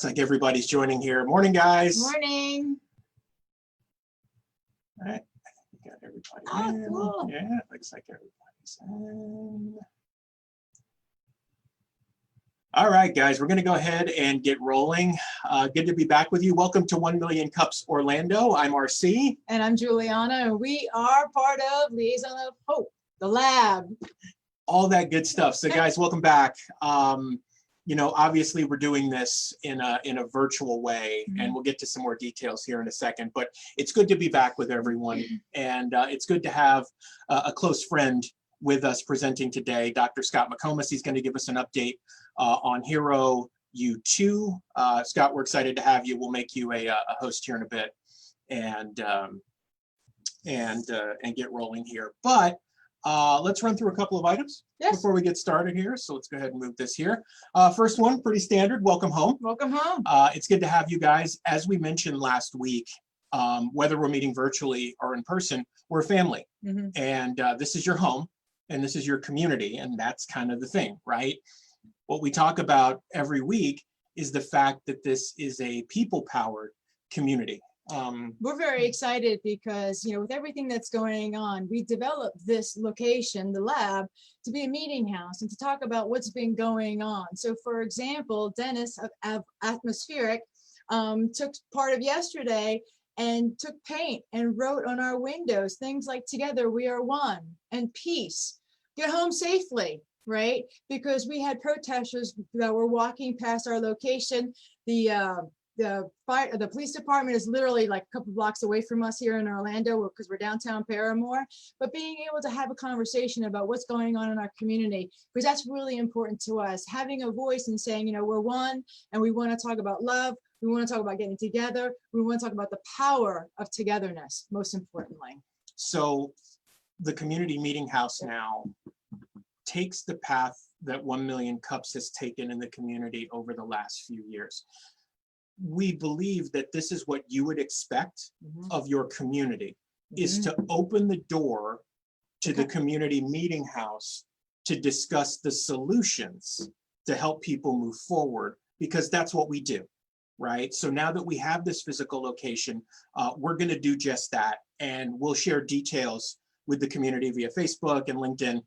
like everybody's joining here. Morning, guys. Morning. All right, I think we got everybody in. Cool. Yeah, looks like everybody's in. All right, guys, we're going to go ahead and get rolling. Good to be back with you. Welcome to 1 Million Cups Orlando. I'm RC. And I'm Juliana, and we are part of Liaison of Hope, the lab. All that good stuff. So, guys, welcome back. You know, obviously, we're doing this in a virtual way, and we'll get to some more details here in a second. But it's good to be back with everyone, and it's good to have a close friend with us presenting today, Dr. Scott McComas. He's going to give us an update on Hero U2. Scott, we're excited to have you. We'll make you a host here in a bit, and get rolling here. But let's run through a couple of items before we get started here. So let's go ahead and move this here. First one, pretty standard. Welcome home. Welcome home. It's good to have you guys. As we mentioned last week, whether we're meeting virtually or in person, we're a family. And this is your home, and this is your community, and that's kind of the thing, right? What we talk about every week is the fact that this is a people-powered community. We're very excited because, you know, with everything that's going on, we developed this location, the lab, to be a meeting house and to talk about what's been going on. So, for example, Dennis of Atmospheric took part of yesterday and took paint and wrote on our windows things like "Together we are one" and "Peace." Get home safely, right? Because we had protesters that were walking past our location. The police department is literally like a couple blocks away from us here in Orlando because we're downtown Paramore. But being able to have a conversation about what's going on in our community, because that's really important to us. Having a voice and saying, you know, we're one, and we want to talk about love. We want to talk about getting together. We want to talk about the power of togetherness, most importantly. So the community meeting house now takes the path that 1 Million Cups has taken in the community over the last few years. We believe that this is what you would expect of your community, is to open the door to the community meeting house to discuss the solutions to help people move forward, because that's what we do, right? So now that we have this physical location, we're going to do just that, and we'll share details with the community via Facebook and LinkedIn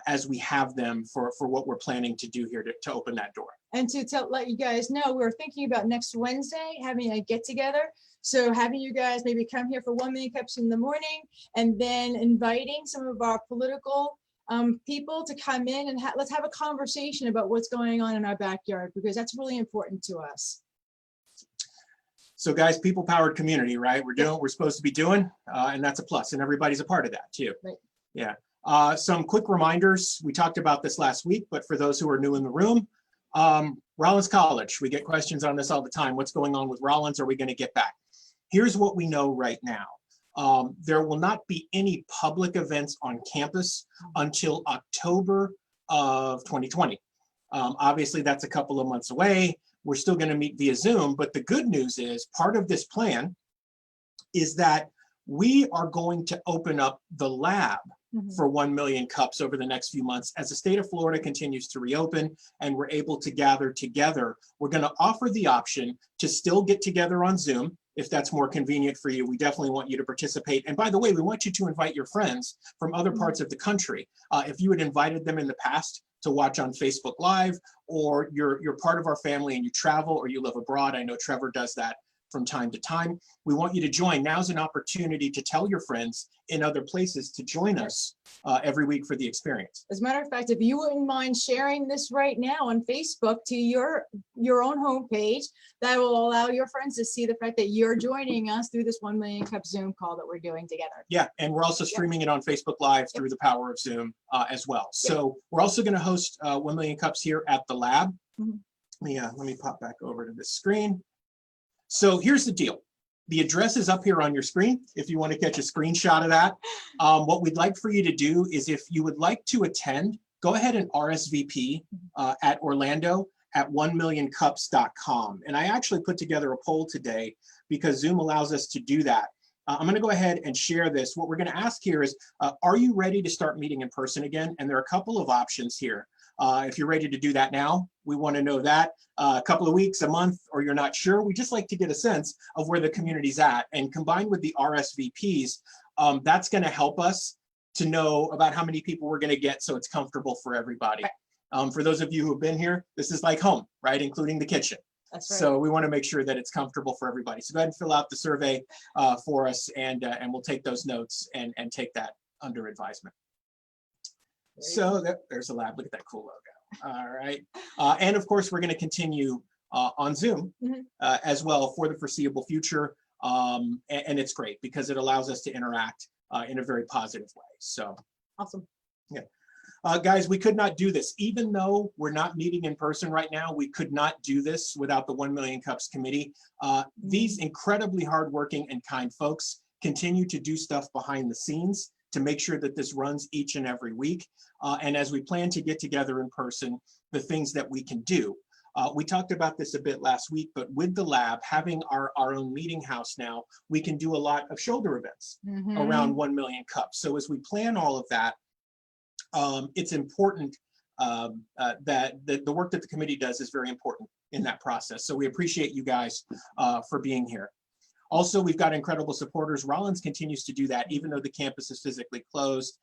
as we have them for what we're planning to do here to open that door. And to let you guys know, we're thinking about next Wednesday having a get together. So having you guys maybe come here for 1 Million Cups in the morning, and then inviting some of our political people to come in and let's have a conversation about what's going on in our backyard, because that's really important to us. So guys, people-powered community, right? We're doing what we're supposed to be doing, and that's a plus, and everybody's a part of that too. Right. Yeah. Some quick reminders. We talked about this last week, but for those who are new in the room, Rollins College, we get questions on this all the time. What's going on with Rollins? Are we going to get back? Here's what we know right now. There will not be any public events on campus until October of 2020. Obviously, that's a couple of months away. We're still going to meet via Zoom, but the good news is part of this plan is that we are going to open up the lab for 1 Million Cups over the next few months. As the state of Florida continues to reopen and we're able to gather together, we're going to offer the option to still get together on Zoom if that's more convenient for you. We definitely want you to participate. And by the way, we want you to invite your friends from other parts of the country. If you had invited them in the past to watch on Facebook Live, or you're part of our family and you travel or you live abroad, I know Trevor does that from time to time, we want you to join. Now's an opportunity to tell your friends in other places to join us every week for the experience. As a matter of fact, if you wouldn't mind sharing this right now on Facebook to your own homepage, that will allow your friends to see the fact that you're joining us through this 1 Million Cup Zoom call that we're doing together. Yeah, and we're also streaming it on Facebook Live through the power of Zoom as well. So we're also going to host 1 Million Cups here at the lab. Let me pop back over to this screen. So here's the deal. The address is up here on your screen if you want to catch a screenshot of that. What we'd like for you to do is, if you would like to attend, go ahead and RSVP at Orlando at 1millioncups.com. And I actually put together a poll today because Zoom allows us to do that. I'm going to go ahead and share this. What we're going to ask here is, are you ready to start meeting in person again? And there are a couple of options here. If you're ready to do that now, we want to know that. A couple of weeks, a month, or you're not sure, we just like to get a sense of where the community's at. And combined with the RSVPs, that's going to help us to know about how many people we're going to get so it's comfortable for everybody. For those of you who have been here, this is like home, right? Including the kitchen. That's right. So we want to make sure that it's comfortable for everybody. So go ahead and fill out the survey for us, and we'll take those notes and take that under advisement. So there's a lab. Look at that cool logo. All right. And of course, we're going to continue on Zoom as well for the foreseeable future. And it's great because it allows us to interact in a very positive way. So awesome. Yeah. Guys, we could not do this. Even though we're not meeting in person right now, we could not do this without the 1 Million Cups Committee. These incredibly hardworking and kind folks continue to do stuff behind the scenes to make sure that this runs each and every week. And as we plan to get together in person, the things that we can do. We talked about this a bit last week, but with the lab, having our own meeting house now, we can do a lot of shoulder events around 1 Million Cups. So as we plan all of that, it's important that the work that the committee does is very important in that process. So we appreciate you guys for being here. Also, we've got incredible supporters. Rollins continues to do that, even though the campus is physically closed.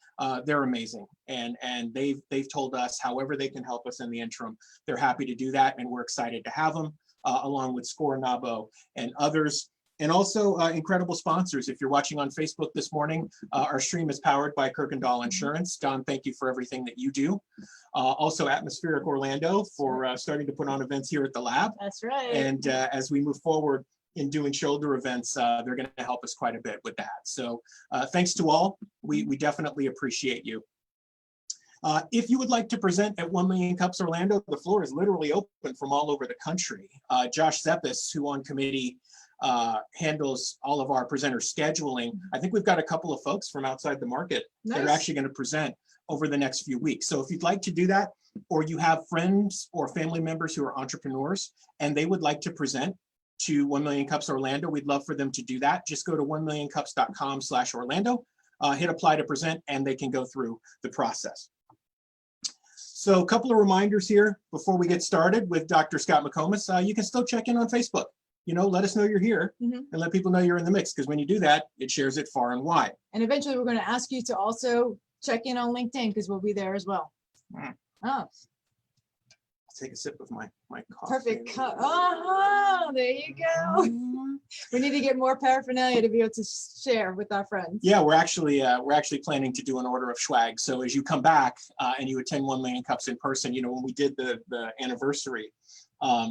They're amazing, and they've told us however they can help us in the interim, they're happy to do that, and we're excited to have them, along with SCORE, NABO, and others. And also incredible sponsors. If you're watching on Facebook this morning, our stream is powered by Kirkendall Insurance. Don, thank you for everything that you do. Also Atmospheric Orlando for starting to put on events here at the lab. That's right. And as we move forward in doing shoulder events, they're going to help us quite a bit with that. So thanks to all. We definitely appreciate you. If you would like to present at 1 Million Cups Orlando, the floor is literally open from all over the country. Josh Zeppis, who on committee handles all of our presenter scheduling. I think we've got a couple of folks from outside the market that are actually going to present over the next few weeks. So if you'd like to do that, or you have friends or family members who are entrepreneurs and they would like to present to 1 Million Cups Orlando, we'd love for them to do that. Just go to 1millioncups.com/Orlando, hit apply to present, and they can go through the process. So a couple of reminders here before we get started with Dr. Scott McComas. You can still check in on Facebook. You know, let us know you're here and let people know you're in the mix, because when you do that, it shares it far and wide. And eventually we're going to ask you to also check in on LinkedIn, because we'll be there as well. Oh, Take a sip of my coffee. perfect. Oh, there you go. We need to get more paraphernalia to be able to share with our friends. Yeah, we're actually planning to do an order of swag. So as you come back and you attend 1 Million Cups in person, you know, when we did the anniversary,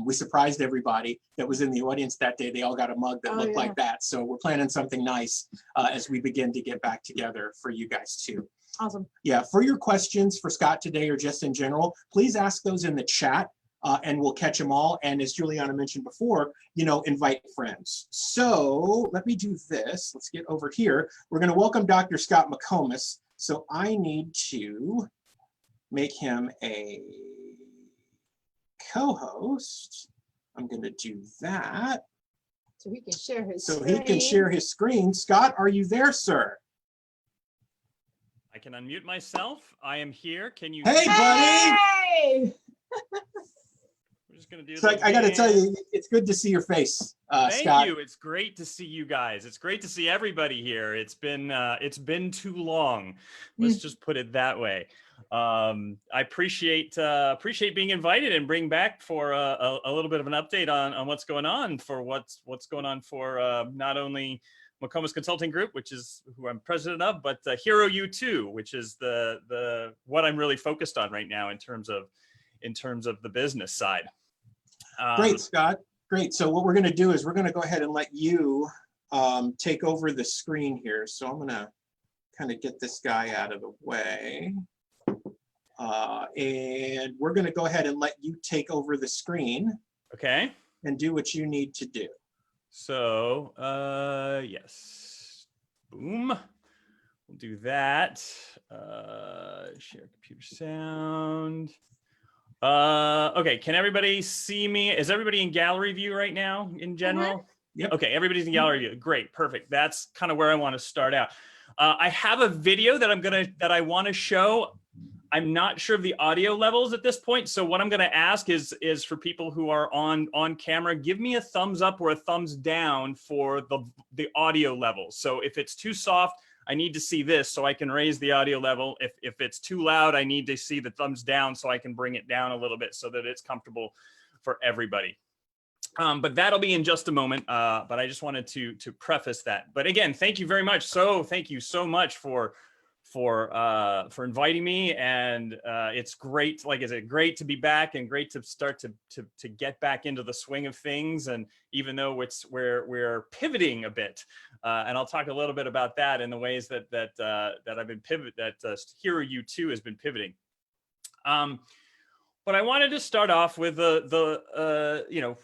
we surprised everybody that was in the audience that day. They all got a mug that looked like that. So we're planning something nice as we begin to get back together for you guys too. Awesome. Yeah, for your questions for Scott today or just in general, please ask those in the chat and we'll catch them all. And as Juliana mentioned before, you know, invite friends. So let me do this. Let's get over here. We're going to welcome Dr. Scott McComas. So I need to make him a co-host. I'm going to do that. So he can share his So screen. he can share his screen. Scott, are you there, sir? I can unmute myself. I am here. Can you? Hey, buddy. Hey! We're just gonna do. So I got to tell you, it's good to see your face, Scott. Thank you. It's great to see you guys. It's great to see everybody here. It's been too long. Let's just put it that way. I appreciate being invited and bring back for a little bit of an update on what's going on for what's going on for not only McComas Consulting Group, which is who I'm president of, but Hero U2, which is the what I'm really focused on right now in terms of the business side. Great, Scott. Great. So what we're going to do is we're going to go ahead and let you take over the screen here. So I'm going to kind of get this guy out of the way. And we're going to go ahead and let you take over the screen. Okay. And do what you need to do. So, yes, boom, we'll do that. Share computer sound. Okay, can everybody see me? Is everybody in gallery view right now in general? Yep. Okay, everybody's in gallery view. Great, perfect. That's kind of where I want to start out. I have a video that I want to show. I'm not sure of the audio levels at this point. So what I'm going to ask is for people who are on camera, give me a thumbs up or a thumbs down for the audio levels. So if it's too soft, I need to see this so I can raise the audio level. If it's too loud, I need to see the thumbs down so I can bring it down a little bit so that it's comfortable for everybody. But that'll be in just a moment. But I just wanted to preface that. But again, thank you very much. So thank you so much for inviting me, and it's great. Like I said, great to be back and great to start to get back into the swing of things. And even though we're pivoting a bit, and I'll talk a little bit about that in the ways that I've been Hero U2 has been pivoting. But I wanted to start off with you know,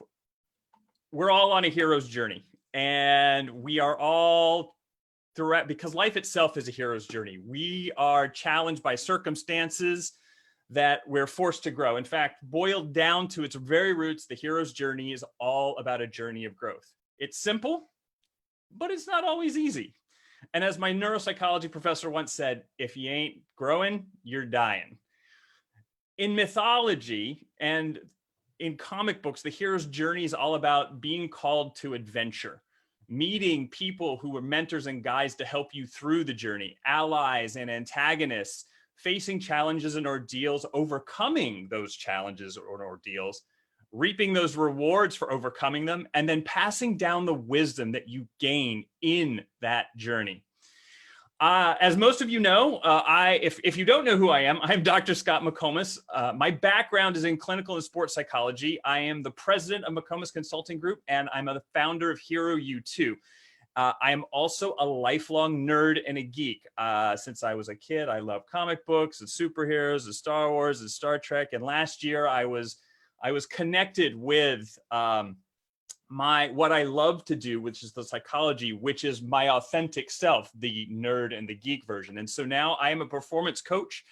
we're all on a hero's journey, and we are all throughout, because life itself is a hero's journey. We are challenged by circumstances that we're forced to grow. In fact, boiled down to its very roots, the hero's journey is all about a journey of growth. It's simple, but it's not always easy. And as my neuropsychology professor once said, if you ain't growing, you're dying. In mythology and in comic books, the hero's journey is all about being called to adventure, meeting people who are mentors and guides to help you through the journey, allies and antagonists, facing challenges and ordeals, overcoming those challenges or ordeals, reaping those rewards for overcoming them, and then passing down the wisdom that you gain in that journey. As most of you know, if you don't know who I am, I'm Dr. Scott McComas. My background is in clinical and sports psychology. I am the president of McComas Consulting Group, and I'm the founder of Hero U2. I am also a lifelong nerd and a geek. Since I was a kid, I love comic books and superheroes and Star Wars and Star Trek. And last year, I was connected with what I love to do, which is the psychology, which is my authentic self, the nerd and the geek version. And so now I am a performance coach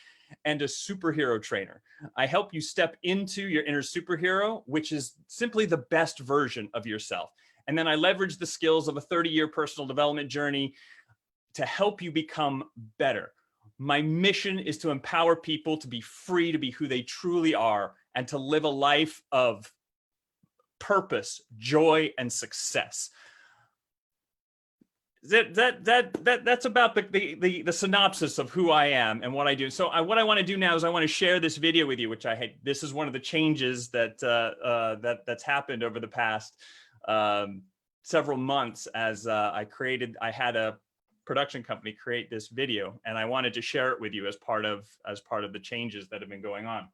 and a superhero trainer. I help you step into your inner superhero, which is simply the best version of yourself. And then I leverage the skills of a 30-year personal development journey to help you become better. My mission is to empower people to be free to be who they truly are and to live a life of purpose, joy, and success. That's about the synopsis of who I am and what I do. So what I want to do now is I want to share this video with you, which this is one of the changes that's happened over the past several months as I had a production company create this video, and I wanted to share it with you as part of the changes that have been going on.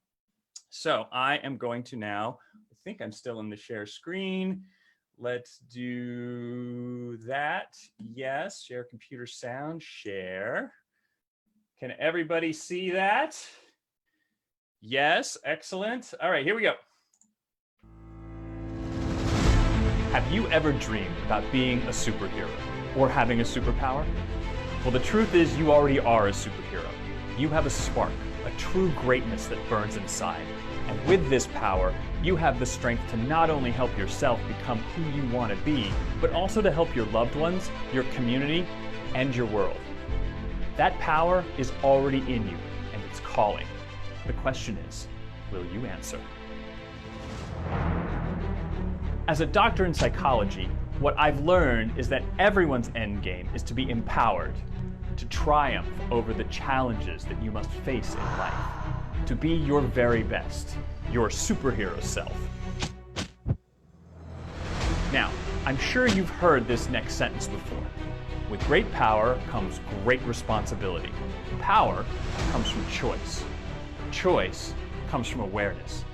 So I am going to now, I think I'm still in the share screen. Let's do that. Yes, share computer sound, share. Can everybody see that? Yes, excellent. All right, here we go. Have you ever dreamed about being a superhero or having a superpower? Well, the truth is you already are a superhero. You have a spark, a true greatness that burns inside. And with this power, you have the strength to not only help yourself become who you want to be, but also to help your loved ones, your community, and your world. That power is already in you, and it's calling. The question is, will you answer? As a doctor in psychology, what I've learned is that everyone's end game is to be empowered, to triumph over the challenges that you must face in life, to be your very best, your superhero self. Now, I'm sure you've heard this next sentence before. With great power comes great responsibility. Power comes from choice. Choice comes from awareness,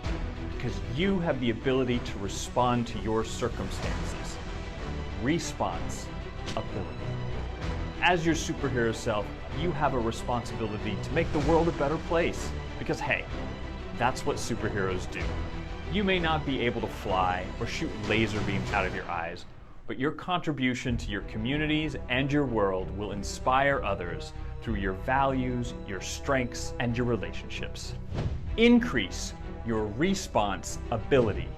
because you have the ability to respond to your circumstances. Response ability. As your superhero self, you have a responsibility to make the world a better place. Because hey, that's what superheroes do. You may not be able to fly or shoot laser beams out of your eyes, but your contribution to your communities and your world will inspire others through your values, your strengths, and your relationships. Increase your response ability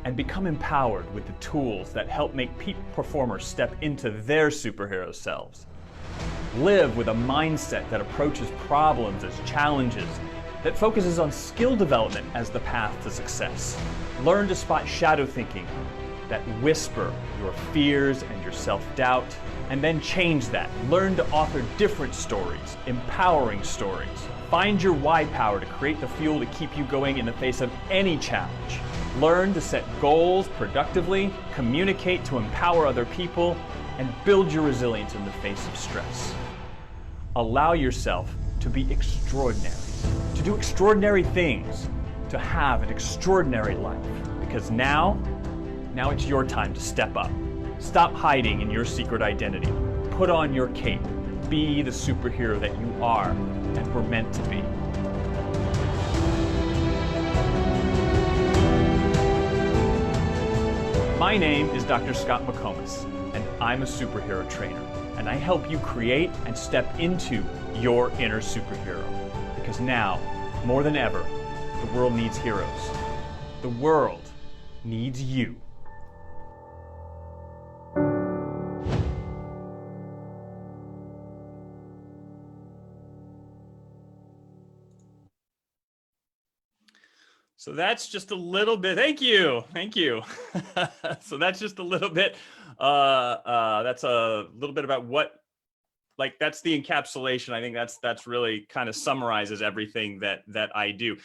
and become empowered with the tools that help make peak performers step into their superhero selves. Live with a mindset that approaches problems as challenges that focuses on skill development as the path to success. Learn to spot shadow thinking that whisper your fears and your self-doubt, and then change that. Learn to author different stories, empowering stories. Find your why power to create the fuel to keep you going in the face of any challenge. Learn to set goals productively, communicate to empower other people, and build your resilience in the face of stress. Allow yourself to be extraordinary, to do extraordinary things, to have an extraordinary life. Because now it's your time to step up. Stop hiding in your secret identity. Put on your cape. Be the superhero that you are and were meant to be. My name is Dr. Scott McComas, and I'm a superhero trainer. And I help you create and step into your inner superhero. Because now, more than ever, the world needs heroes. The world needs you. So that's just a little bit, thank you. So that's just a little bit, that's a little bit about what, like that's the encapsulation. I think that's really kind of summarizes everything that I do.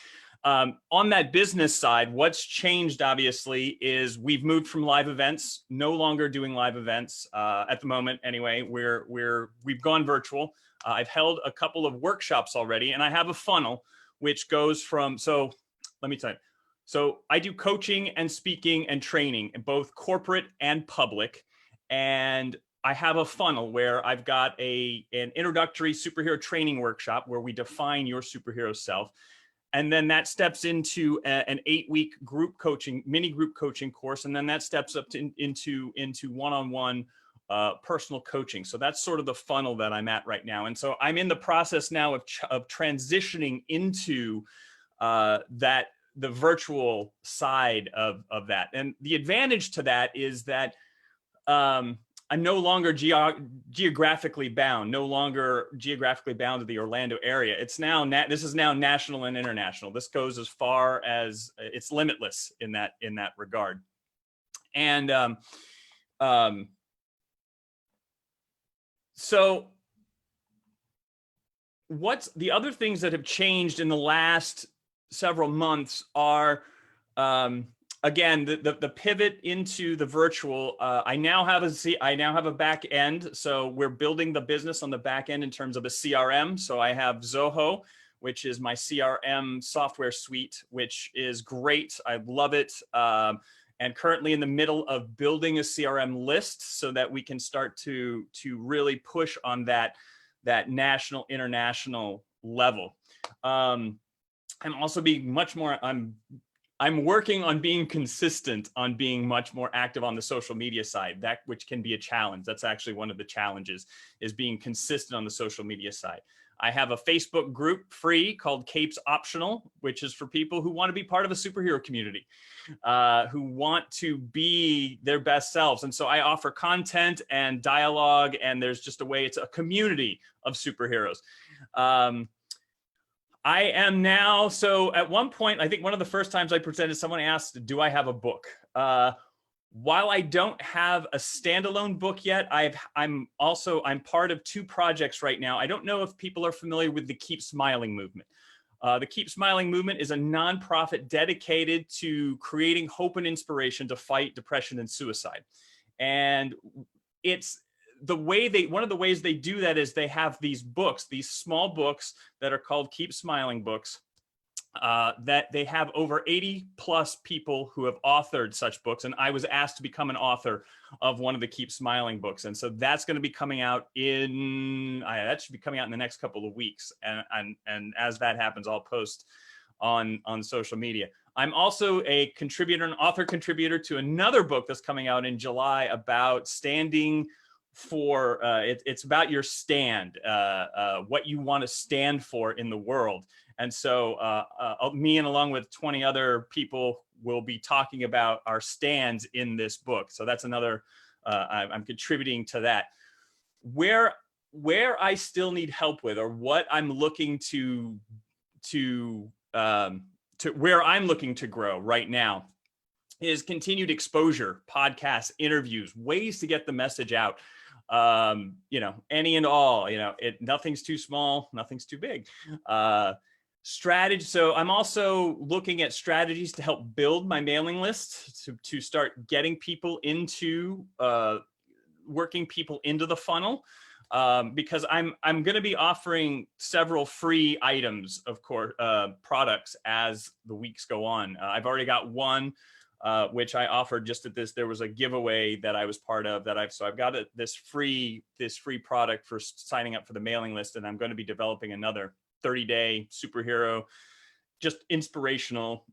On that business side, what's changed obviously is we've moved from live events, no longer doing live events at the moment anyway. We've gone virtual. I've held a couple of workshops already, and I have a funnel which goes from, so let me tell you. So I do coaching and speaking and training in both corporate and public. And I have a funnel where I've got an introductory superhero training workshop where we define your superhero self. And then that steps into an 8-week group coaching, mini group coaching course. And then that steps up into one-on-one personal coaching. So that's sort of the funnel that I'm at right now. And so I'm in the process now of transitioning into the virtual side of that. And the advantage to that is that I'm no longer geographically bound, to the Orlando area. It's now, this is now national and international. This goes as far as, it's limitless in that regard. And so what's the other things that have changed in the last several months are, again, the pivot into the virtual. I now have a back end. So we're building the business on the back end in terms of a CRM. So I have Zoho, which is my CRM software suite, which is great. I love it. And currently in the middle of building a CRM list so that we can start to really push on that national, international level. I'm also being much more, I'm working on being consistent, on being much more active on the social media side, that which can be a challenge. That's actually one of the challenges, is being consistent on the social media side. I have a Facebook group free called Capes Optional, which is for people who want to be part of a superhero community, who want to be their best selves. And so I offer content and dialogue, and there's just a way, it's a community of superheroes. I am now, so at one point, I think one of the first times I presented, someone asked, do I have a book? While I don't have a standalone book yet, I'm part of 2 projects right now. I don't know if people are familiar with the Keep Smiling movement. The Keep Smiling movement is a nonprofit dedicated to creating hope and inspiration to fight depression and suicide. And it's one of the ways they do that is they have these books, these small books that are called Keep Smiling books, that they have over 80 plus people who have authored such books. And I was asked to become an author of one of the Keep Smiling books. And so that's going to be coming out that should be coming out in the next couple of weeks. And as that happens, I'll post on social media. I'm also an author contributor to another book that's coming out in July about standing for, it's about your stand, what you want to stand for in the world. And so me and along with 20 other people will be talking about our stands in this book. So that's another, I'm contributing to that. Where I still need help with, or what I'm looking to to where I'm looking to grow right now is continued exposure, podcasts, interviews, ways to get the message out. Any and all, nothing's too small, nothing's too big. Strategy. So I'm also looking at strategies to help build my mailing list, to start getting people into, working people into the funnel. Because I'm going to be offering several free items, of course, products as the weeks go on. I've already got one, which I offered just at this. There was a giveaway that I was part of I've got this free product for signing up for the mailing list, and I'm going to be developing another 30-day superhero, just inspirational,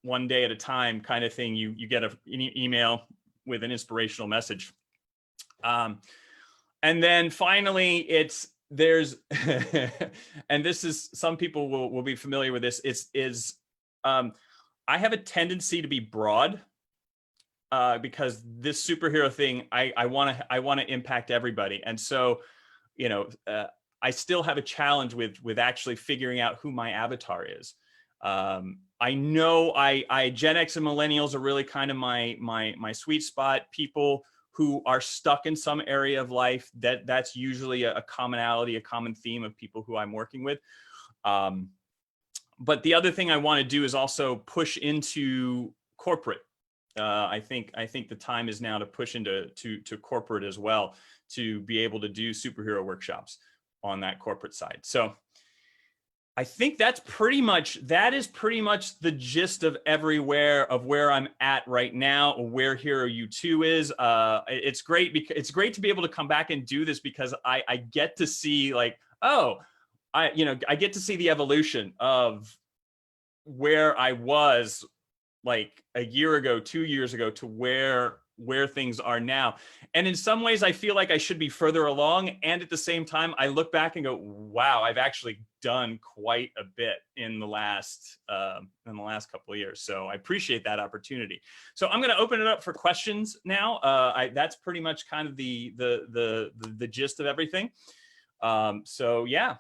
one day at a time kind of thing. You get an email with an inspirational message. And then finally, there's, and this is, some people will be familiar with this, I have a tendency to be broad, because this superhero thing, I want to impact everybody. And so, I still have a challenge with actually figuring out who my avatar is. I know Gen X and millennials are really kind of my sweet spot. People who are stuck in some area of life, that's usually a commonality, a common theme of people who I'm working with. But the other thing I want to do is also push into corporate. I think the time is now to push into to corporate as well, to be able to do superhero workshops on that corporate side. So I think that is pretty much the gist of where I'm at right now, or where Hero U2 is. It's great because it's great to be able to come back and do this, because I get to see, like, I get to see the evolution of where I was like a year ago, 2 years ago, to where things are now. And in some ways I feel like I should be further along. And at the same time, I look back and go, wow, I've actually done quite a bit in the last couple of years. So I appreciate that opportunity. So I'm going to open it up for questions now. That's pretty much kind of the gist of everything. So yeah,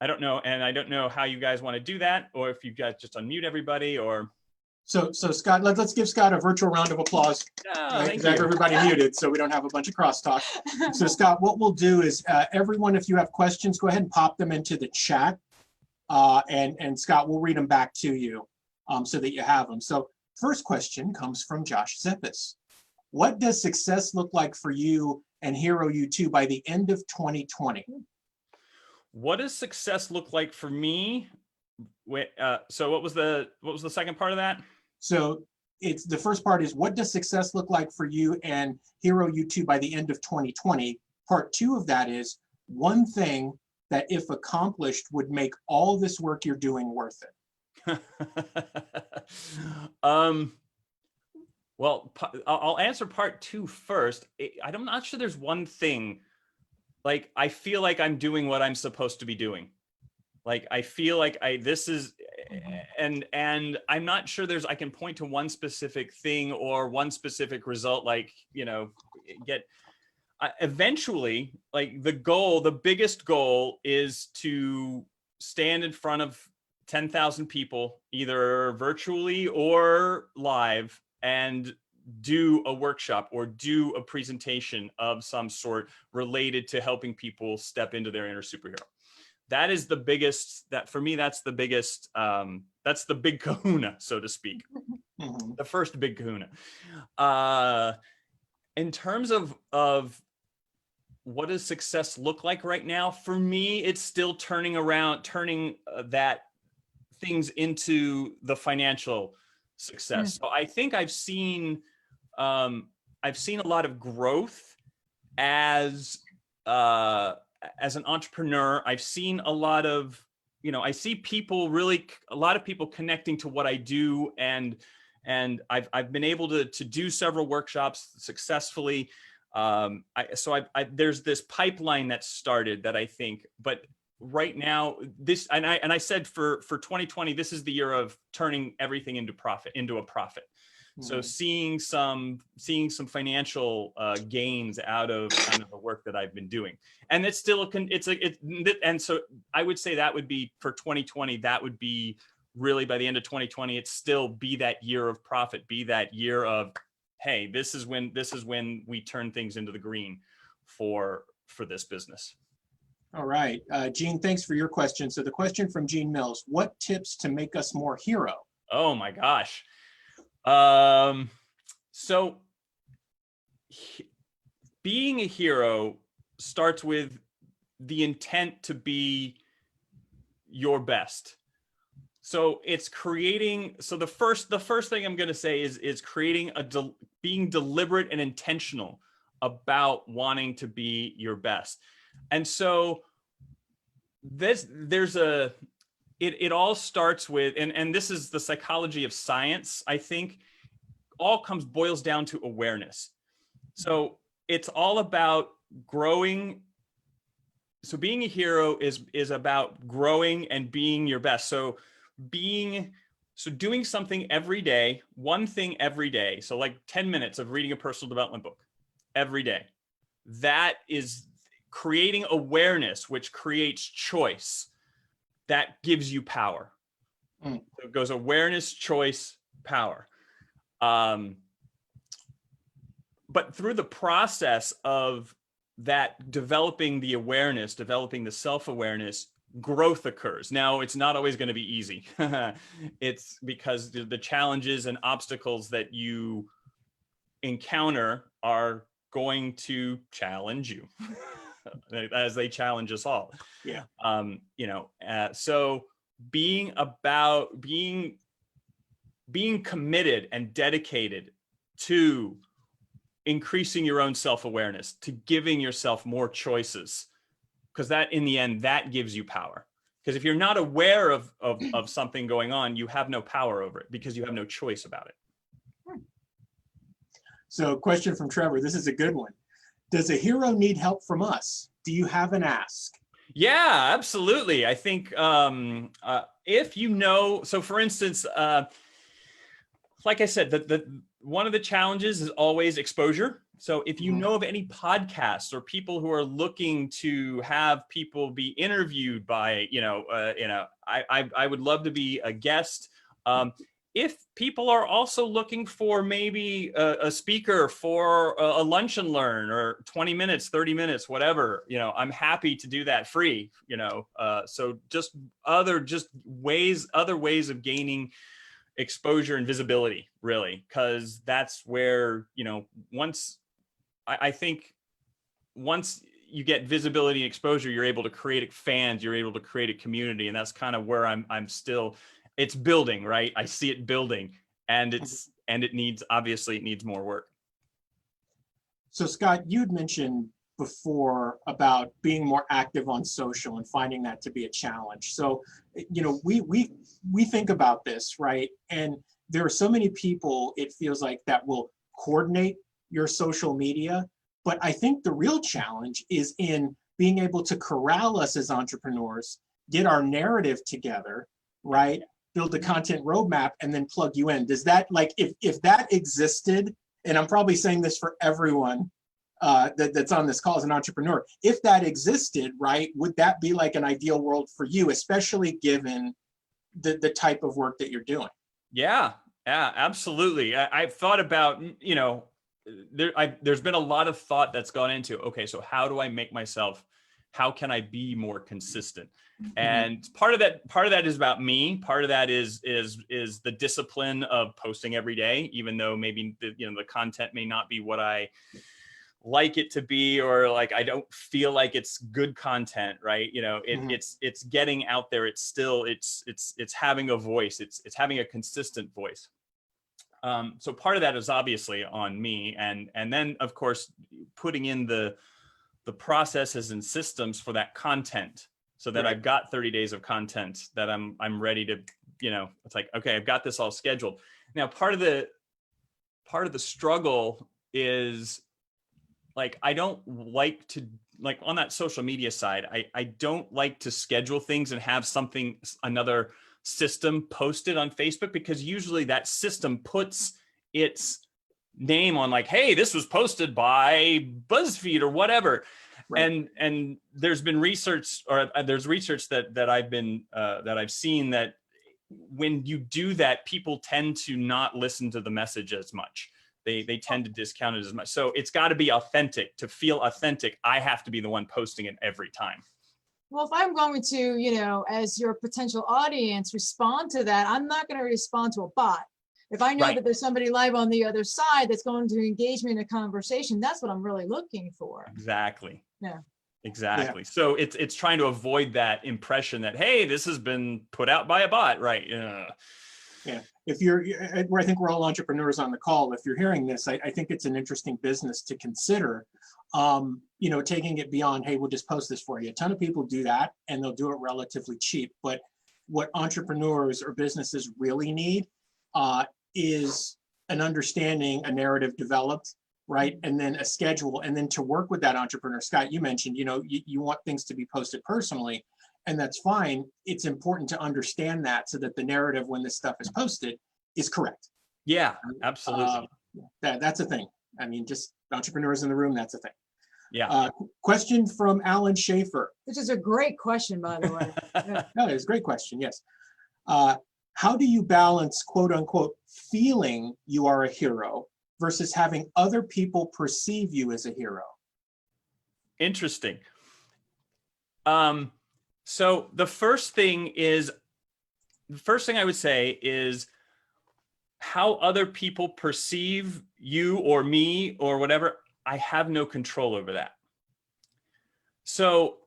I don't know. And I don't know how you guys want to do that, or if you guys just unmute everybody, or. So Scott, let's give Scott a virtual round of applause. Thank I have you. everybody muted, so we don't have a bunch of crosstalk. So Scott, what we'll do is, everyone, if you have questions, go ahead and pop them into the chat. And Scott, we'll read them back to you, so that you have them. So first question comes from Josh Zeppis. What does success look like for you and Hero U2 by the end of 2020? What does success look like for me? So what was the second part of that? So it's, the first part is, what does success look like for you and Hero U2 by the end of 2020? Part two of that is, one thing that, if accomplished, would make all this work you're doing worth it. Well, I'll answer part two first. I'm not sure there's one thing. Like, I feel like I'm doing what I'm supposed to be doing. Like, I feel like and I'm not sure I can point to one specific thing or one specific result, like, eventually, like, the biggest goal is to stand in front of 10,000 people, either virtually or live, and do a workshop or do a presentation of some sort related to helping people step into their inner superhero. That is the biggest, for me, that's the biggest, that's the big kahuna, so to speak. Mm-hmm. The first big kahuna. In terms of what does success look like right now? For me, it's still turning that things into the financial success. So I think I've seen a lot of growth as an entrepreneur. I've seen a lot of, I see a lot of people connecting to what I do, and I've been able to do several workshops successfully. There's this pipeline that started that I think, but right now I said for 2020, this is the year of turning everything into a profit. So Mhm. seeing some financial gains out of kind of the work that I've been doing, and it's still and so I would say that would be for 2020. That would be really by the end of 2020. It's still be that year of profit, be that year of, hey, this is when we turn things into the green for this business. All right. Gene, thanks for your question. So the question from Gene Mills, what tips to make us more hero? Oh my gosh. So being a hero starts with the intent to be your best. So it's creating, so the first thing I'm going to say is creating being deliberate and intentional about wanting to be your best. And so it all starts with, and this is the psychology of science, I think, boils down to awareness. So it's all about growing. So being a hero is about growing and being your best. So doing something every day, one thing every day. So like 10 minutes of reading a personal development book every day. That is creating awareness, which creates choice. That gives you power. So it goes awareness, choice, power. But through the process of that, developing the awareness, developing the self-awareness, growth occurs. Now, it's not always going to be easy. It's because the challenges and obstacles that you encounter are going to challenge you as they challenge us all. Yeah. So being committed and dedicated to increasing your own self-awareness, to giving yourself more choices, because that in the end, that gives you power. Because if you're not aware of something going on, you have no power over it because you have no choice about it. So question from Trevor, this is a good one. Does a hero need help from us? Do you have an ask? Yeah, absolutely. I think if you know, so for instance, like I said, one of the challenges is always exposure. So if you know of any podcasts or people who are looking to have people be interviewed by, I would love to be a guest. If people are also looking for maybe a speaker for a lunch and learn or 20 minutes, 30 minutes, whatever, I'm happy to do that free, so just other ways of gaining exposure and visibility, really, because that's where, I think once you get visibility and exposure, you're able to create fans, you're able to create a community. And that's kind of where I'm still, it's building, right? I see it building, and it needs more work. So Scott, you'd mentioned before about being more active on social and finding that to be a challenge. So, we think about this, right? And there are so many people, it feels like, that will coordinate your social media. But I think the real challenge is in being able to corral us as entrepreneurs, get our narrative together, right? Build a content roadmap and then plug you in. Does that, like, if that existed, and I'm probably saying this for everyone that's on this call as an entrepreneur, if that existed, right, would that be like an ideal world for you, especially given the type of work that you're doing? Yeah, absolutely. I've thought about, there's been a lot of thought that's gone into, okay, so how can I be more consistent? And part of that is about me. Part of that is the discipline of posting every day, even though maybe the content may not be what I like it to be, or like I don't feel like it's good content, right? It's getting out there. It's still it's having a voice. It's having a consistent voice. So part of that is obviously on me, and then of course putting in the processes and systems for that content, so that I've got 30 days of content that I'm ready to, it's like, okay, I've got this all scheduled. Now, part of the struggle is, like, I don't like to, like, on that social media side, I don't like to schedule things and have another system posted on Facebook, because usually that system puts its name on like, hey, this was posted by BuzzFeed or whatever. Right. And there's been research, or there's research that I've seen that when you do that, people tend to not listen to the message as much. They tend to discount it as much. So it's got to be authentic. To feel authentic, I have to be the one posting it every time. Well, if I'm going to, as your potential audience, respond to that, I'm not going to respond to a bot. If I know that there's somebody live on the other side that's going to engage me in a conversation, that's what I'm really looking for. Exactly. Yeah. Exactly. Yeah. So it's trying to avoid that impression that, hey, this has been put out by a bot, right? Yeah. If I think we're all entrepreneurs on the call. If you're hearing this, I think it's an interesting business to consider. Taking it beyond, hey, we'll just post this for you. A ton of people do that, and they'll do it relatively cheap. But what entrepreneurs or businesses really need is an understanding, a narrative developed, right? And then a schedule, and then to work with that entrepreneur. Scott, you mentioned, you want things to be posted personally, and that's fine. It's important to understand that so that the narrative when this stuff is posted is correct. Yeah, absolutely. That's a thing. I mean, just entrepreneurs in the room, that's a thing. Yeah. Question from Alan Schaefer. Which is a great question, by the way. Yeah. No, it's a great question, yes. How do you balance, quote unquote, feeling you are a hero versus having other people perceive you as a hero? Interesting. So the first thing I would say is how other people perceive you or me or whatever. I have no control over that. So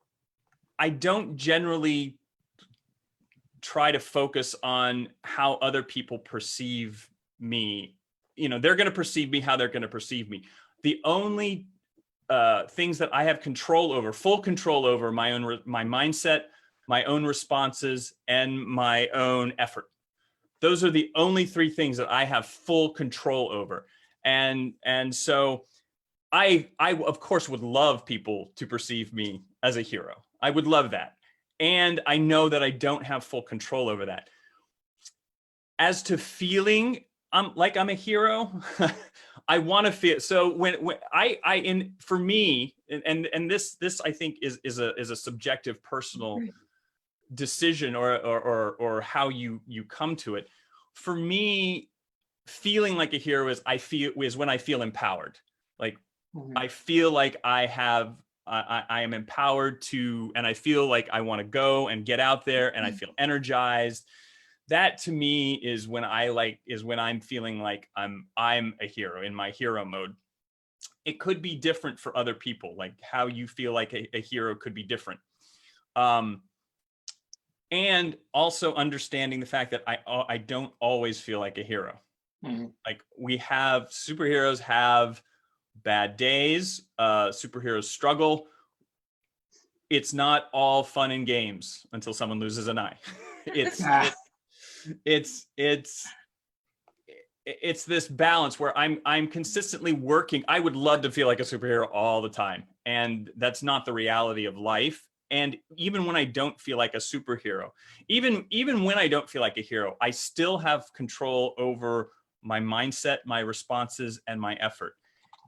I don't generally try to focus on how other people perceive me. They're going to perceive me how they're going to perceive me. The only things that I have control over, full control over, my mindset, my own responses, and my own effort. Those are the only three things that I have full control over. And so I of course would love people to perceive me as a hero. I would love that. And I know that I don't have full control over that. As to feeling I'm a hero, I want to feel. So for me, and this I think is a subjective personal decision or how you come to it. For me, feeling like a hero is when I feel empowered. Like I feel like I am empowered to, and I feel like I want to go and get out there, and I feel energized. That to me is when I'm feeling like I'm a hero, in my hero mode. It could be different for other people, like how you feel like a hero could be different. And also understanding the fact that I don't always feel like a hero. Mm-hmm. Like superheroes have bad days, superheroes struggle. It's not all fun and games until someone loses an eye. It's this balance where I'm consistently working. I would love to feel like a superhero all the time, and that's not the reality of life. And even when I don't feel like a superhero, even when I don't feel like a hero, I still have control over my mindset, my responses, and my effort.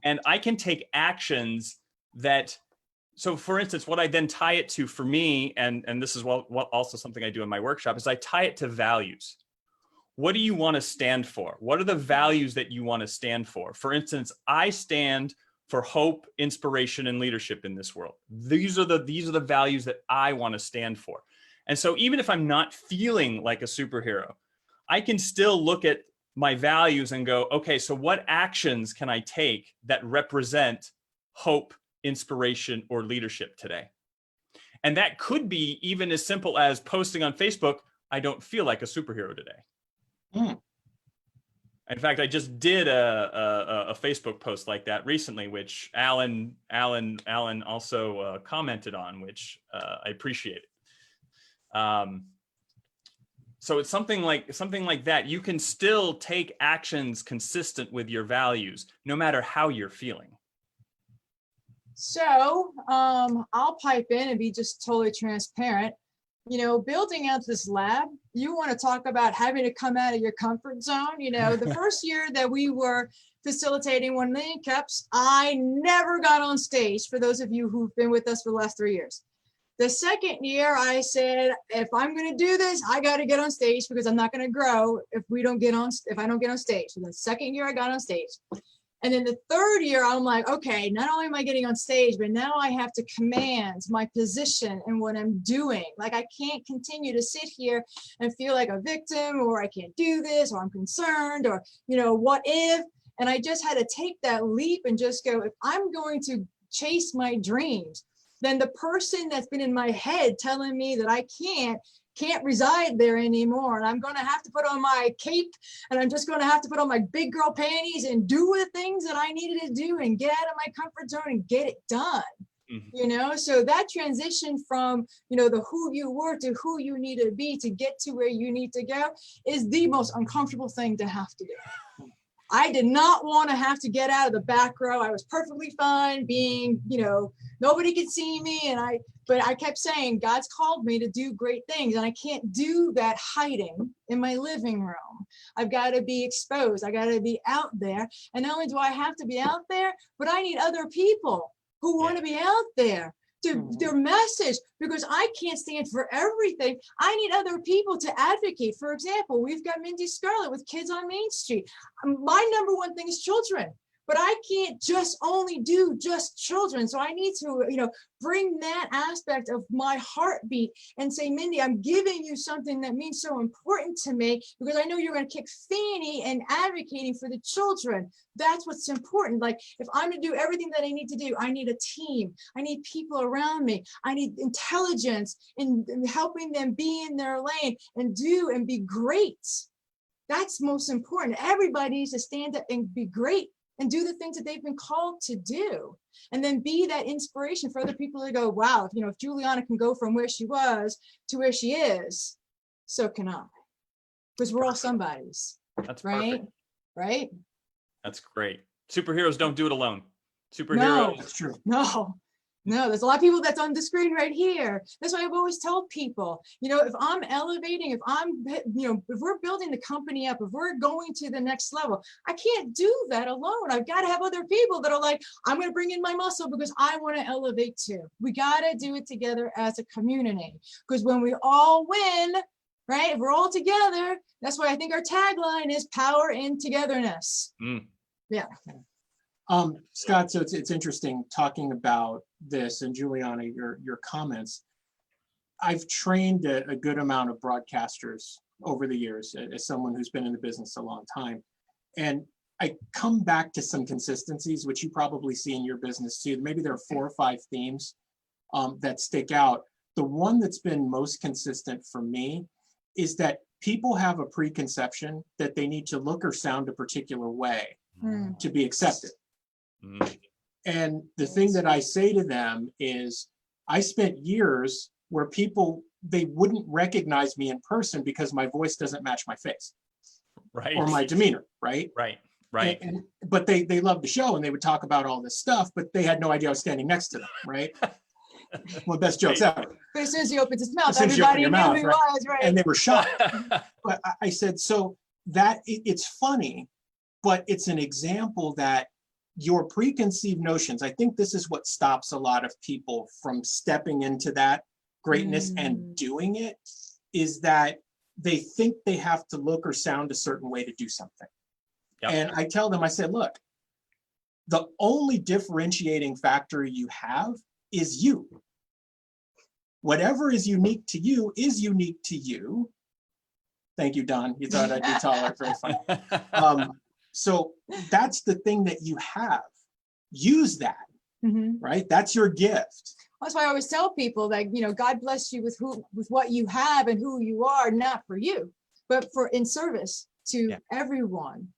And I can take actions that, so for instance, what I then tie it to for me, and this is what also something I do in my workshop, is I tie it to values. What do you want to stand for? What are the values that you want to stand for? For instance, I stand for hope, inspiration, and leadership in this world. These are the values that I want to stand for. And so even if I'm not feeling like a superhero, I can still look at my values and go, okay, so what actions can I take that represent hope, inspiration, or leadership today? And that could be even as simple as posting on Facebook, I don't feel like a superhero today. Mm. In fact, I just did a Facebook post like that recently, which Alan also commented on, which I appreciated. So it's something like that. You can still take actions consistent with your values, no matter how you're feeling. So I'll pipe in and be just totally transparent. building out this lab, you want to talk about having to come out of your comfort zone. The first year that we were facilitating 1 million cups, I never got on stage, for those of you who've been with us for the last 3 years. The second year, I said, if I'm going to do this, I got to get on stage, because I'm not going to grow if I don't get on stage. So the second year I got on stage. And then the third year, I'm like, okay, not only am I getting on stage, but now I have to command my position and what I'm doing. Like, I can't continue to sit here and feel like a victim, or I can't do this, or I'm concerned, or, what if? And I just had to take that leap and just go, if I'm going to chase my dreams, then the person that's been in my head telling me that I can't reside there anymore. And I'm going to have to put on my cape, and I'm just going to have to put on my big girl panties and do the things that I needed to do and get out of my comfort zone and get it done. So that transition from, the who you were to who you need to be to get to where you need to go is the most uncomfortable thing to have to do. I did not want to have to get out of the back row. I was perfectly fine being, nobody could see me. But I kept saying, God's called me to do great things, and I can't do that hiding in my living room. I've got to be exposed. I got to be out there. And not only do I have to be out there, but I need other people who want to be out there to their message, because I can't stand for everything. I need other people to advocate. For example, we've got Mindy Scarlett with Kids on Main Street. My number one thing is children, but I can't just only do just children. So I need to, bring that aspect of my heartbeat and say, Mindy, I'm giving you something that means so important to me, because I know you're going to kick Fanny and advocating for the children. That's what's important. Like, if I'm to do everything that I need to do, I need a team. I need people around me. I need intelligence in helping them be in their lane and do and be great. That's most important. Everybody needs to stand up and be great and do the things that they've been called to do, and then be that inspiration for other people to go, wow, if Juliana can go from where she was to where she is, so can I, because we're all somebody's. That's right. perfect. Right. That's great. Superheroes don't do it alone. Superheroes. No, That's true. No, there's a lot of people that's on the screen right here. That's why I've always told people, if I'm elevating, if we're building the company up, if we're going to the next level, I can't do that alone. I've got to have other people that are like, I'm going to bring in my muscle because I want to elevate too. We got to do it together as a community, because when we all win, right, if we're all together, that's why I think our tagline is power in togetherness. Yeah. Scott, so it's interesting talking about this, and Juliana, your comments. I've trained a good amount of broadcasters over the years as someone who's been in the business a long time. And I come back to some consistencies, which you probably see in your business too. Maybe there are 4 or 5 themes that stick out. The one that's been most consistent for me is that people have a preconception that they need to look or sound a particular way to be accepted. And the thing that I say to them is, I spent years where they wouldn't recognize me in person because my voice doesn't match my face, right, or my demeanor, right? But they loved the show, and they would talk about all this stuff, but they had no idea I was standing next to them, right? One of the best jokes ever. But as soon as he opens his mouth, everybody knew who he was, right? And they were shocked. But I said, so that it's funny, but it's an example that your preconceived notions, I think this is what stops a lot of people from stepping into that greatness and doing it, is that they think they have to look or sound a certain way to do something. And I tell them, I said, look, the only differentiating factor you have is you. Whatever is unique to you is unique to you. Thank you, Don. You thought I'd be taller. Very funny. So that's the thing that you have. Use that, right? That's your gift. That's why I always tell people that, God bless you with what you have and who you are, not for you, but in service to everyone.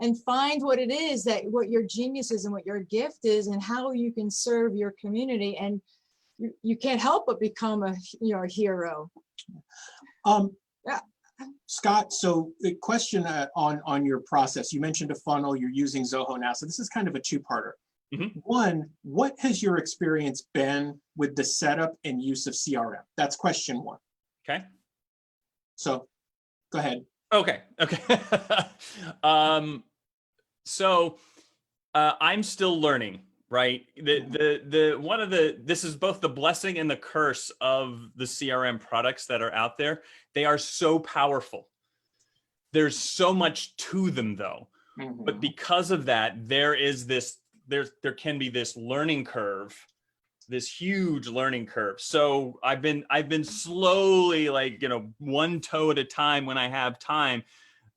And find what it is what your genius is and what your gift is, and how you can serve your community. And you can't help but become a hero. Scott, so the question on your process, you mentioned a funnel, you're using Zoho now. So this is kind of a 2-parter. One, what has your experience been with the setup and use of CRM? That's question 1. Okay. So go ahead. Okay. So I'm still learning, right? This is both the blessing and the curse of the CRM products that are out there. They are so powerful. There's so much to them though. But because of that, there can be this learning curve, this huge learning curve. So I've been slowly, like, one toe at a time when I have time,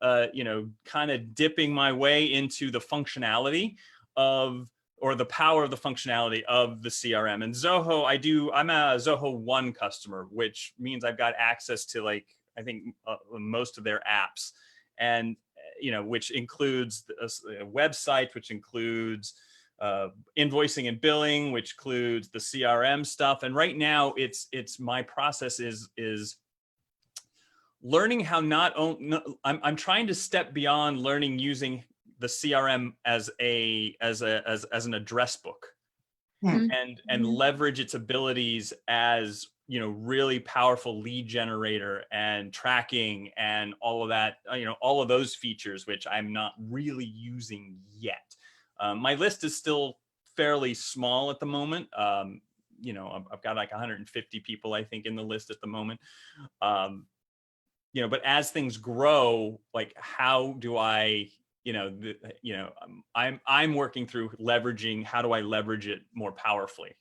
kind of dipping my way into the functionality or the power of the functionality of the CRM. And Zoho, I'm a Zoho 1 customer, which means I've got access to, like, I think most of their apps, and which includes a website, which includes invoicing and billing, which includes the CRM stuff. And right now, it's my process is learning how I'm trying to step beyond learning using the CRM as an address book, and leverage its abilities as really powerful lead generator and tracking and all of that, all of those features, which I'm not really using yet. My list is still fairly small at the moment. I've got like 150 people, I think, in the list at the moment. But as things grow, like, how do I, I'm working through leveraging, how do I leverage it more powerfully?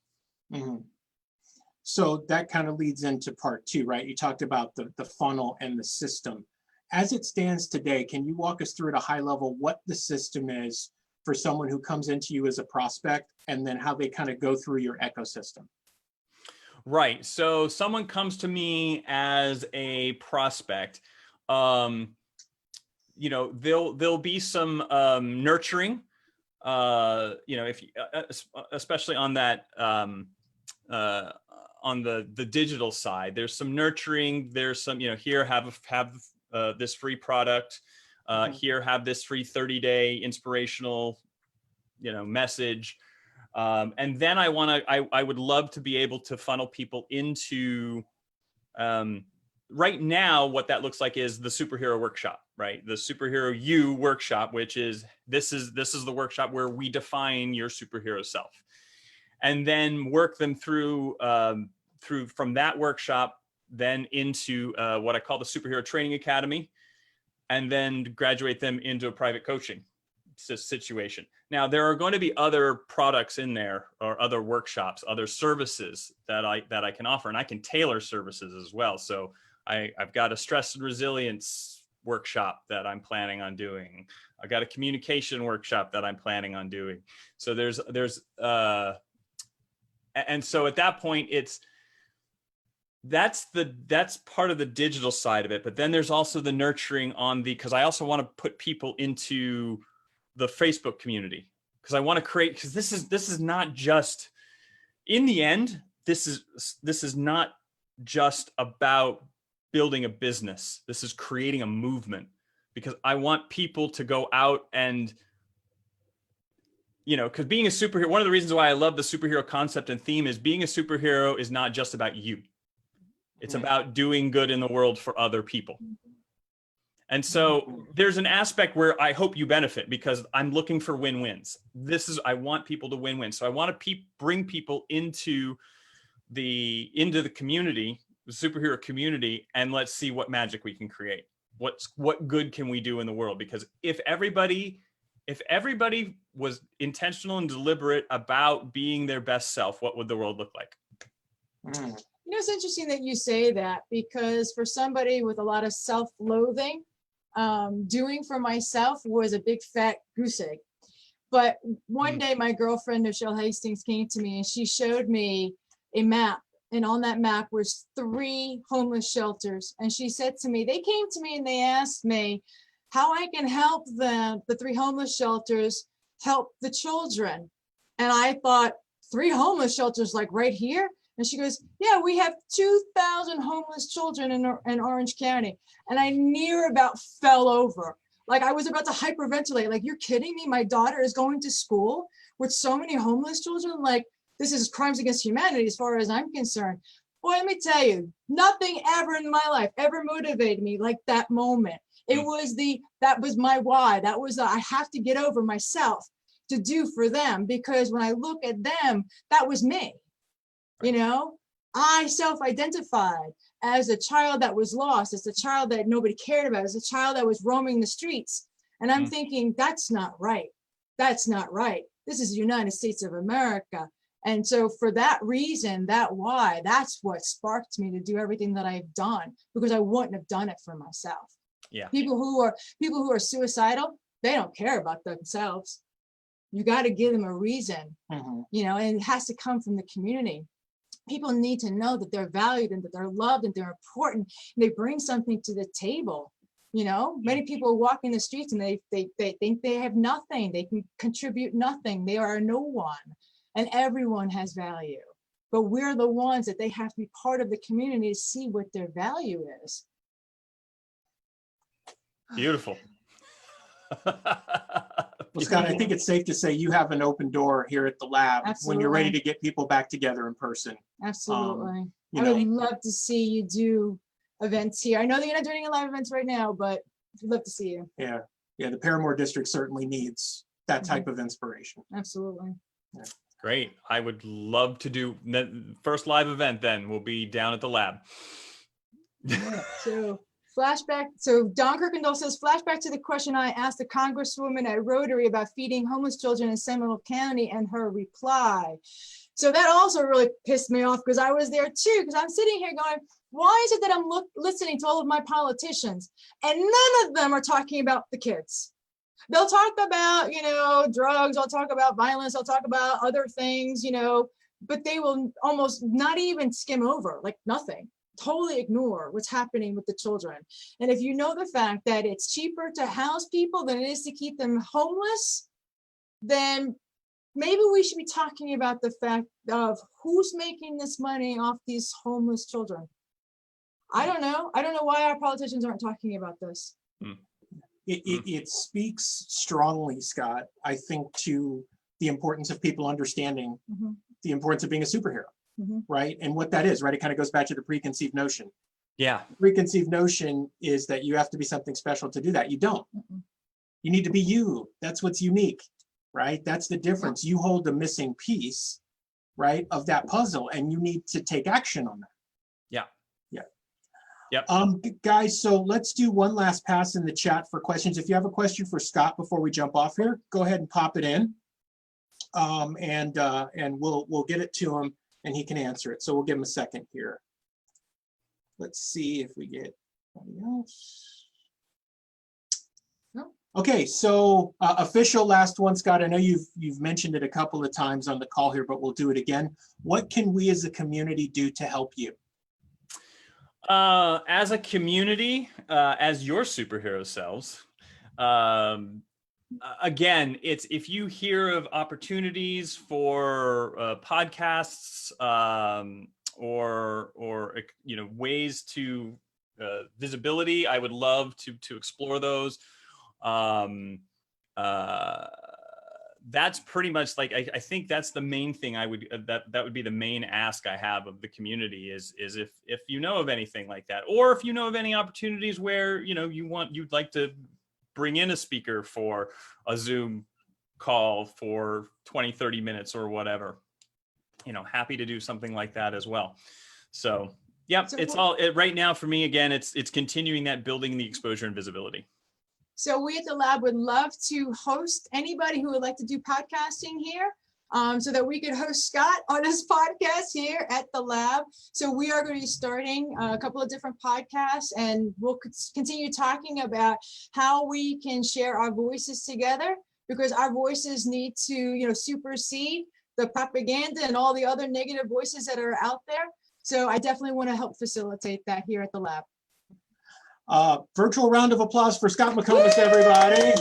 So that kind of leads into part 2, right? You talked about the funnel and the system. As it stands today, can you walk us through at a high level what the system is for someone who comes into you as a prospect, and then how they kind of go through your ecosystem? Right. So someone comes to me as a prospect. There'll be some nurturing. Especially on that on the digital side, there's some nurturing. There's some, here, have this free product. Here, have this free 30-day inspirational, message. And then I would love to be able to funnel people into, right now, what that looks like is the superhero workshop, right? The superhero you workshop, which is, this is the workshop where we define your superhero self, and then work them through from that workshop, then into what I call the Superhero Training Academy, and then graduate them into a private coaching situation. Now, there are going to be other products in there, or other workshops, other services that I can offer, and I can tailor services as well. So I've got a stress and resilience workshop that I'm planning on doing. I've got a communication workshop that I'm planning on doing. So and so at that point, that's part of the digital side of it. But then there's also the nurturing because I also want to put people into the Facebook community, because I want to create, because this is not just, in the end, this is not just about building a business. This is creating a movement, because I want people to go out and, because being a superhero, one of the reasons why I love the superhero concept and theme is being a superhero is not just about you. It's about doing good in the world for other people. And so there's an aspect where I hope you benefit, because I'm looking for win-wins. I want people to win-win. So I want to bring people into the community, the superhero community, and let's see what magic we can create. What good can we do in the world? Because if everybody was intentional and deliberate about being their best self, what would the world look like? It's interesting that you say that, because for somebody with a lot of self-loathing, doing for myself was a big fat goose egg. But one day my girlfriend, Michelle Hastings, came to me and she showed me a map. And on that map was 3 homeless shelters. And she said to me, they came to me and they asked me how I can help them, the 3 homeless shelters, help the children. And I thought, 3 homeless shelters, like right here? And she goes, yeah, we have 2,000 homeless children in Orange County. And I near about fell over. Like, I was about to hyperventilate. Like, you're kidding me? My daughter is going to school with so many homeless children. Like, this is crimes against humanity as far as I'm concerned. Well, let me tell you, nothing ever in my life ever motivated me like that moment. That was my why. That was, I have to get over myself to do for them, because when I look at them, that was me. You know, I self-identified as a child that was lost, as a child that nobody cared about, as a child that was roaming the streets. And I'm thinking, that's not right. That's not right. This is the United States of America. And so for that reason, that why, that's what sparked me to do everything that I've done, because I wouldn't have done it for myself. Yeah. People who are suicidal, they don't care about themselves. You got to give them a reason, you know, and it has to come from the community. People need to know that they're valued and that they're loved and they're important. And they bring something to the table. You know, many people walk in the streets and they think they have nothing. They can contribute nothing. They are no one, and everyone has value. But we're the ones that they have to be part of the community to see what their value is. Beautiful. Well, Scott, I think it's safe to say you have an open door here at the lab when you're ready Absolutely. to get people back together in person. Absolutely. You I know, would love to see you do events here. I know that you're not doing a lot of events right now, but I'd love to see you. yeah, the Paramore District certainly needs that type of inspiration. Absolutely. Great. I would love to do first live event. Then we'll be down at the lab. So flashback. So Don Kirkendall says, flashback to the question I asked the Congresswoman at Rotary about feeding homeless children in Seminole County and her reply. So that also really pissed me off, because I was there too, because I'm sitting here going, why is it that I'm listening to all of my politicians and none of them are talking about the kids? They'll talk about, you know, drugs, they'll talk about violence, they'll talk about other things, you know, but they will almost not even skim over, like nothing. Totally ignore what's happening with the children. And if you know the fact that it's cheaper to house people than it is to keep them homeless, then maybe we should be talking about the fact of who's making this money off these homeless children. I don't know. I don't know why our politicians aren't talking about this. It speaks strongly, Scott, I think, to the importance of people understanding the importance of being a superhero, right? And what that is, right? It kind of goes back to the preconceived notion. Yeah. The preconceived notion is that you have to be something special to do that. You don't. You need to be you. That's what's unique, right? That's the difference. You hold the missing piece, right, of that puzzle, and you need to take action on that. Yeah. Yep. Guys, so let's do one last pass in the chat for questions. If you have a question for Scott before we jump off here, go ahead and pop it in, and we'll get it to him and he can answer it. So we'll give him a second here. Let's see if we get anybody else. No. Okay, so official last one, Scott. I know you've mentioned it a couple of times on the call here, but we'll do it again. What can we as a community do to help you? As a community, as your superhero selves, again, it's if you hear of opportunities for podcasts or you know, ways to visibility, I would love to explore those. That's pretty much like I think that's the main thing I would that would be the main ask I have of the community is if you know of anything like that, or if you know of any opportunities where, you know, you'd like to bring in a speaker for a Zoom call for 20-30 minutes or whatever, you know, happy to do something like that as well. So yeah, so right now for me, again, it's continuing that, building the exposure and visibility. So we at the lab would love to host anybody who would like to do podcasting here, so that we could host Scott on his podcast here at the lab. So we are going to be starting a couple of different podcasts, and we'll continue talking about how we can share our voices together, because our voices need to, you know, supersede the propaganda and all the other negative voices that are out there. So I definitely want to help facilitate that here at the lab. Virtual round of applause for Scott McComas, everybody.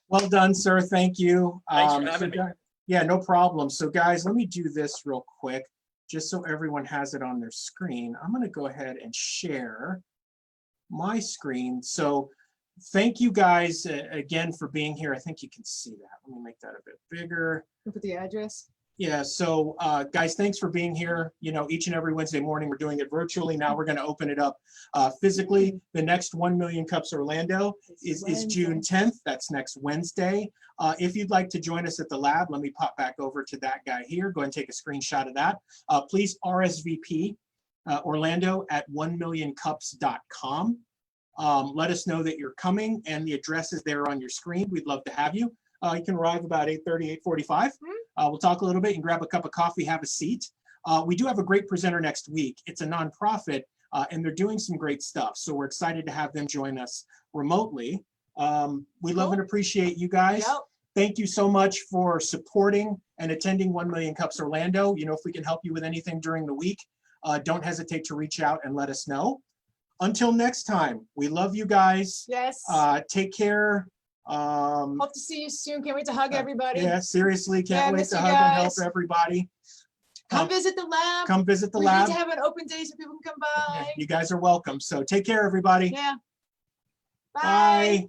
Well done, sir. Thank you. Thanks for having me. Yeah, no problem. So guys, let me do this real quick, just so everyone has it on their screen. I'm going to go ahead and share my screen. So thank you guys again for being here. I think you can see that. Let me make that a bit bigger. Put the address. Yeah, so guys, thanks for being here. You know, each and every Wednesday morning, we're doing it virtually. Now we're going to open it up physically. The next 1 Million Cups Orlando is June 10th. That's next Wednesday. If you'd like to join us at the lab, let me pop back over to that guy here. Go ahead and take a screenshot of that. Please RSVP Orlando at 1millioncups.com. Let us know that you're coming, and the address is there on your screen. We'd love to have you. You can arrive about 8:30, 8:45. We'll talk a little bit and grab a cup of coffee, have a seat. We do have a great presenter next week. It's a nonprofit, and they're doing some great stuff. So we're excited to have them join us remotely. We love and appreciate you guys. Yep. Thank you so much for supporting and attending 1 Million Cups Orlando. You know, if we can help you with anything during the week, don't hesitate to reach out and let us know. Until next time, we love you guys. Yes. Take care. Hope to see you soon. Can't wait to hug everybody. Yeah, seriously, Yeah, can't wait miss to you hug and help guys. everybody. Come visit the lab. Come visit the We lab. need to have an open day so people can come by. You guys are welcome. So take care, everybody. Yeah. Bye.